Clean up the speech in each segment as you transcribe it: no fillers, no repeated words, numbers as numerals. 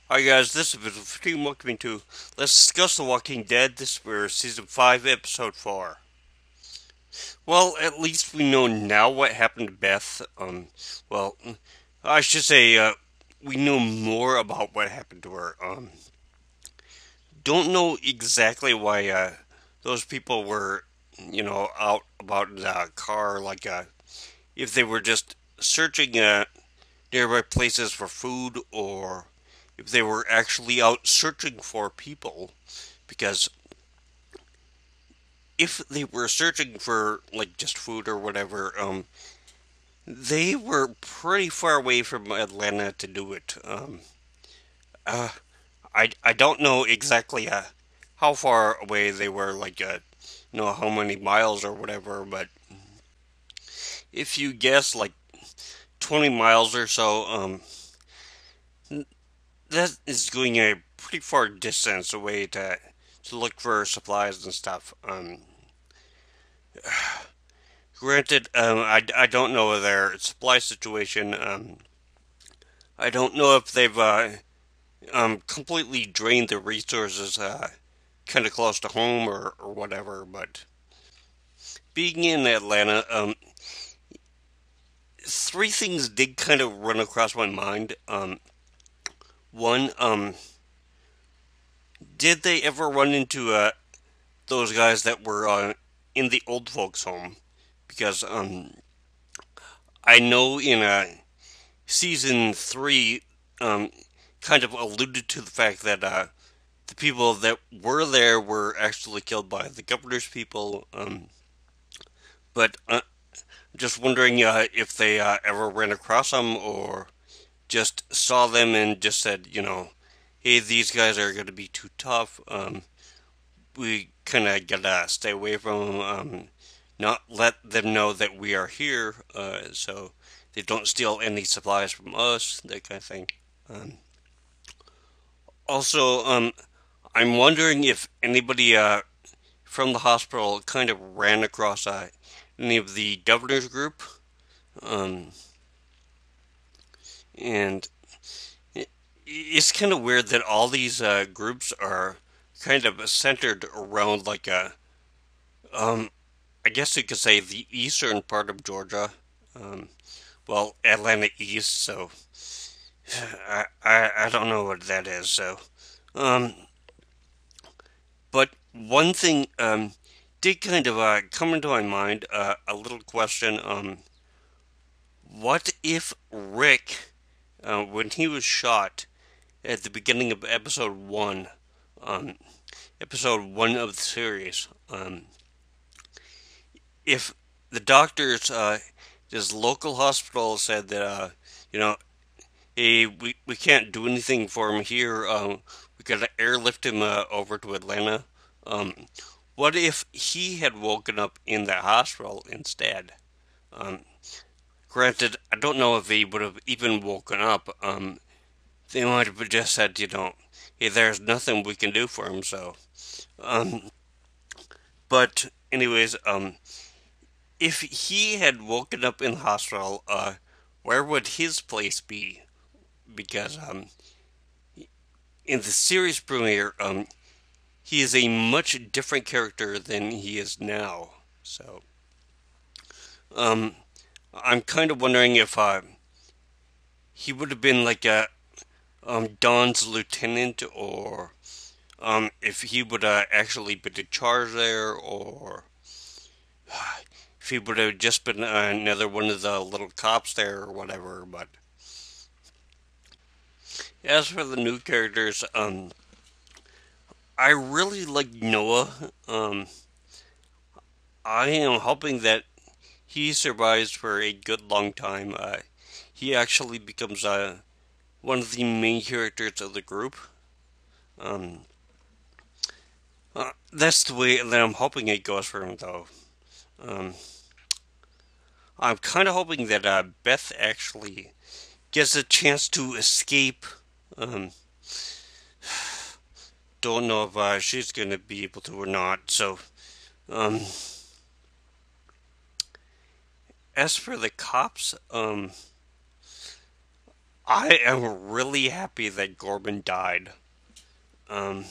Hi guys, this is Team Welcoming to Let's Discuss The Walking Dead. This is for Season 5, Episode 4. Well, at least we know now what happened to Beth. Well, I should say, we know more about what happened to her. Don't know exactly why, those people were, out about in the car, if they were just searching, nearby places for food or if they were actually out searching for people. Because if they were searching for like just food or whatever, they were pretty far away from Atlanta to do it. Uh, I don't know exactly how far away they were, how many miles or whatever, but if you guess like 20 miles or so, that is going a pretty far distance away to look for supplies and stuff. Granted, I don't know their supply situation. I don't know if they've completely drained their resources kind of close to home or whatever. But being in Atlanta, three things did kind of run across my mind. One, did they ever run into those guys that were in the old folks' home? Because I know in season three, um, kind of alluded to the fact that the people that were there were actually killed by the governor's people. But just wondering if they ever ran across them or just saw them and just said, hey, these guys are going to be too tough. We kind of gotta stay away from them. Not let them know that we are here, so they don't steal any supplies from us, that kind of thing. Um, Also, I'm wondering if anybody from the hospital kind of ran across any of the governor's group, um, and it's kind of weird that all these groups are kind of centered around um, I guess you could say the eastern part of Georgia. Um, well, Atlanta East, so I don't know what that is. So, um, but one thing did kind of come into my mind, a little question. What if Rick, when he was shot at the beginning of um, episode one of the series, if the doctors, his local hospital said that, you know, hey, we can't do anything for him here. We gotta airlift him over to Atlanta. Um, what if he had woken up in the hospital instead? Um, Granted, I don't know if he would have even woken up. They might have just said, hey, there's nothing we can do for him. So, um, but anyways, if he had woken up in the hospital, where would his place be? Because in the series premiere, he is a much different character than he is now. So, um, I'm kind of wondering if he would have been like a Don's lieutenant, or if he would actually been in charge there, or if he would have just been another one of the little cops there, or whatever. But as for the new characters, I really like Noah. I am hoping that he survives for a good long time. He actually becomes one of the main characters of the group. Um, that's the way that I'm hoping it goes for him, though. Um, I'm kind of hoping that Beth actually gets a chance to escape. Um, don't know if she's going to be able to or not. So, um, as for the cops, I am really happy that Gorman died. Um,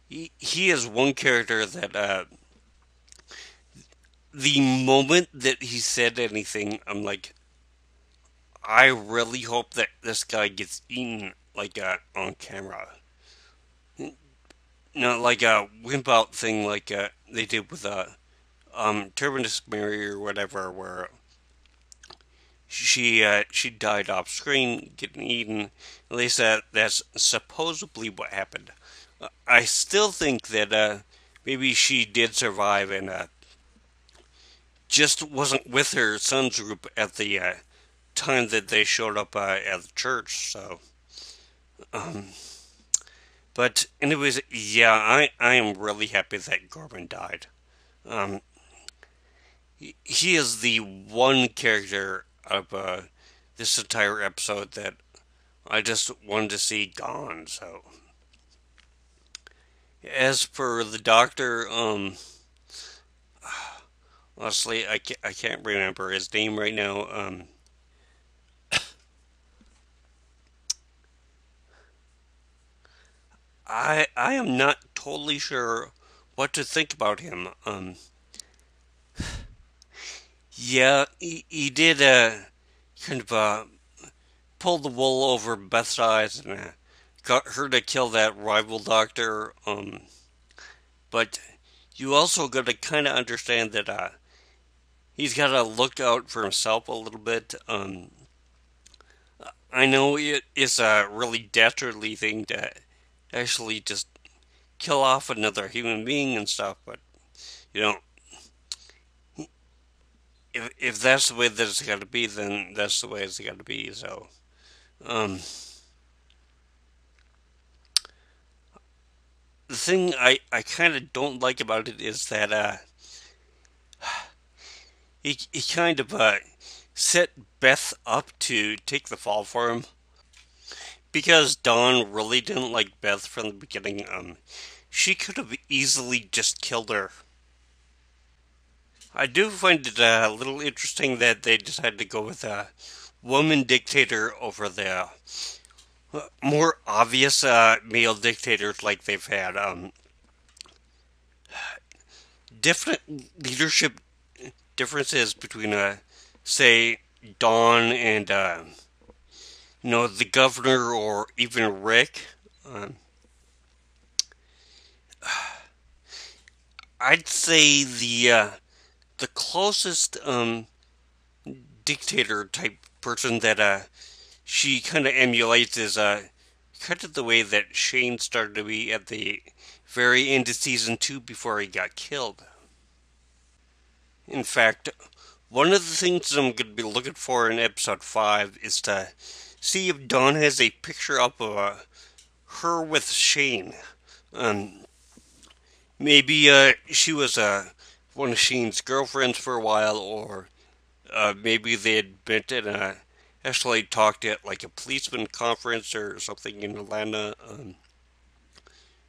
he is one character that the moment that he said anything, I'm like, I really hope that this guy gets eaten like on camera. Not like a wimp out thing like they did with Terminus Mary or whatever, where she died off screen getting eaten. At least that's supposedly what happened. I still think that maybe she did survive and just wasn't with her son's group at the time that they showed up at the church. So, um, but anyways, yeah, I am really happy that Gorman died. Um, he is the one character of this entire episode that I just wanted to see gone. So, as for the Doctor, honestly, I can't remember his name right now. I am not totally sure what to think about him. Yeah, he did kind of pull the wool over Beth's eyes and got her to kill that rival doctor. But you also got to kind of understand that he's got to look out for himself a little bit. I know it is a really dastardly thing to actually just kill off another human being and stuff, but you know, if that's the way that it's got to be, then that's the way it's got to be. So, um, the thing I kind of don't like about it is that he kind of set Beth up to take the fall for him because Dawn really didn't like Beth from the beginning. She could have easily just killed her. I do find it a little interesting that they decided to go with a woman dictator over the more obvious male dictators like they've had. Different leadership differences between, say, Dawn and, the governor or even Rick. Um, I'd say the closest dictator type person that she kind of emulates is kind of the way that Shane started to be at the very end of season 2 before he got killed. In fact, one of the things I'm going to be looking for in episode 5 is to see if Dawn has a picture up of her with Shane. Um, Maybe she was one of Shane's girlfriends for a while, or maybe they had met and actually talked at like a policeman conference or something in Atlanta.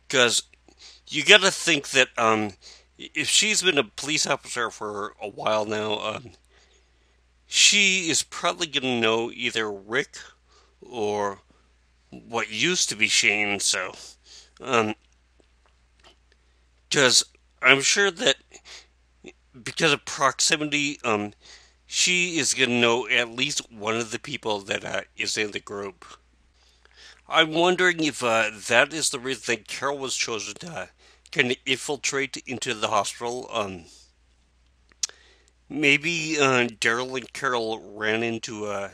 Because you got to think that if she's been a police officer for a while now, she is probably going to know either Rick or what used to be Shane. So, um, because I'm sure that because of proximity, she is going to know at least one of the people that is in the group. I'm wondering if that is the reason that Carol was chosen to kind of infiltrate into the hospital. Maybe Daryl and Carol ran into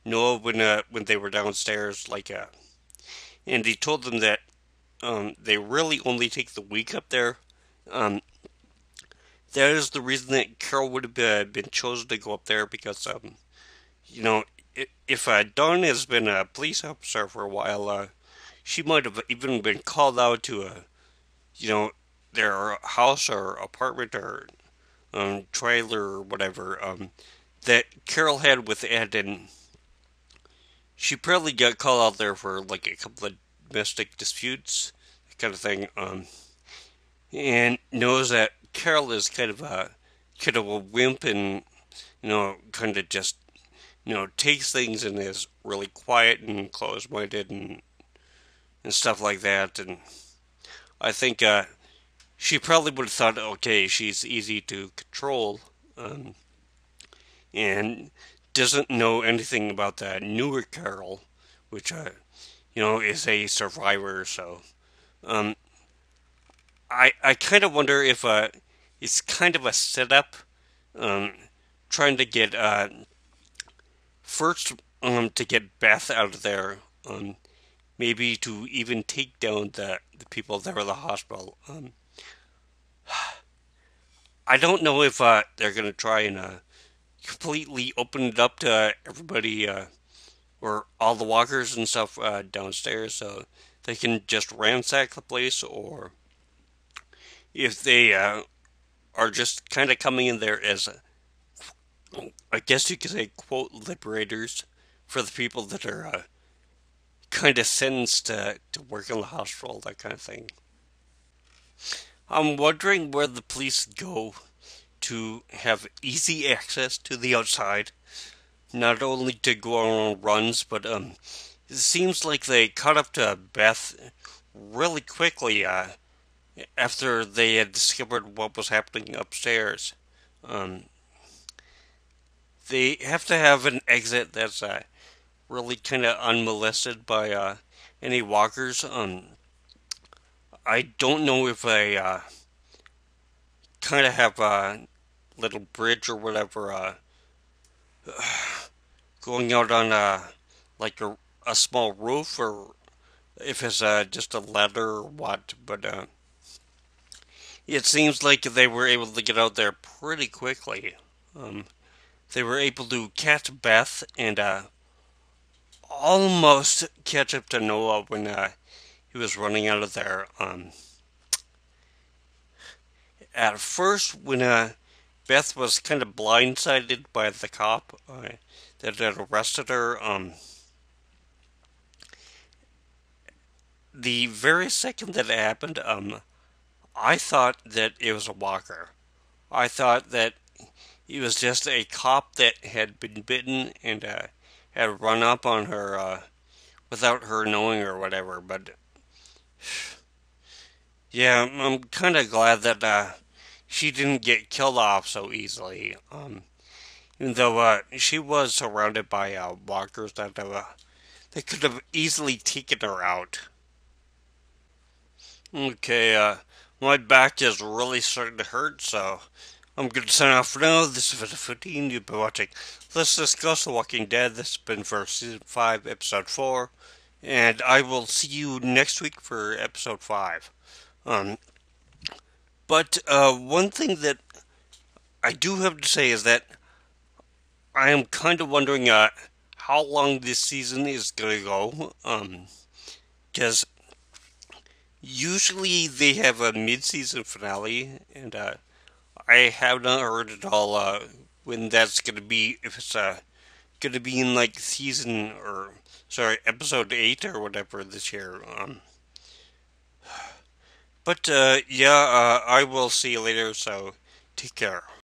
Noah when they were downstairs, and he told them that they really only take the week up there. Um, that is the reason that Carol would have been chosen to go up there because you know, if Dawn has been a police officer for a while, she might have even been called out to you know, their house or apartment or trailer or whatever that Carol had with Ed, and she probably got called out there for like a couple of domestic disputes, kind of thing, and knows that Carol is kind of a wimp and kind of just takes things and is really quiet and closed-minded and stuff like that. And I think she probably would have thought, okay, she's easy to control, um, and doesn't know anything about the newer Carol, which is a survivor. So um, I kind of wonder if it's kind of a setup, um, trying to get first to get Beth out of there, maybe to even take down the people that were in the hospital. I don't know if they're gonna try and completely open it up to everybody, or all the walkers and stuff downstairs, so they can just ransack the place, or if they are just kind of coming in there as, I guess you could say, quote, liberators for the people that are kind of sentenced to work in the hospital, that kind of thing. I'm wondering where the police go to have easy access to the outside, not only to go on runs, but it seems like they caught up to Beth really quickly after they had discovered what was happening upstairs. Um, they have to have an exit that's really kind of unmolested by any walkers. I don't know if they kind of have a little bridge or whatever going out on like a small roof, or if it's just a ladder or what. But it seems like they were able to get out there pretty quickly. Um, they were able to catch Beth and almost catch up to Noah when he was running out of there. At first, when Beth was kind of blindsided by the cop that had arrested her, the very second that it happened, I thought that it was a walker. I thought that he was just a cop that had been bitten and had run up on her without her knowing or whatever. But yeah, I'm kind of glad that she didn't get killed off so easily. Even though she was surrounded by walkers that they could have easily taken her out. Okay, my back is really starting to hurt, so I'm going to sign off for now. This is Vita15. You've been watching Let's Discuss The Walking Dead. This has been for Season 5, Episode 4. And I will see you next week for Episode 5. Um, but one thing that I do have to say is that I am kind of wondering how long this season is going to go. Because usually they have a mid-season finale, and I have not heard at all when that's going to be, if it's going to be in like season, or sorry, episode 8 or whatever this year. But yeah, I will see you later, so take care.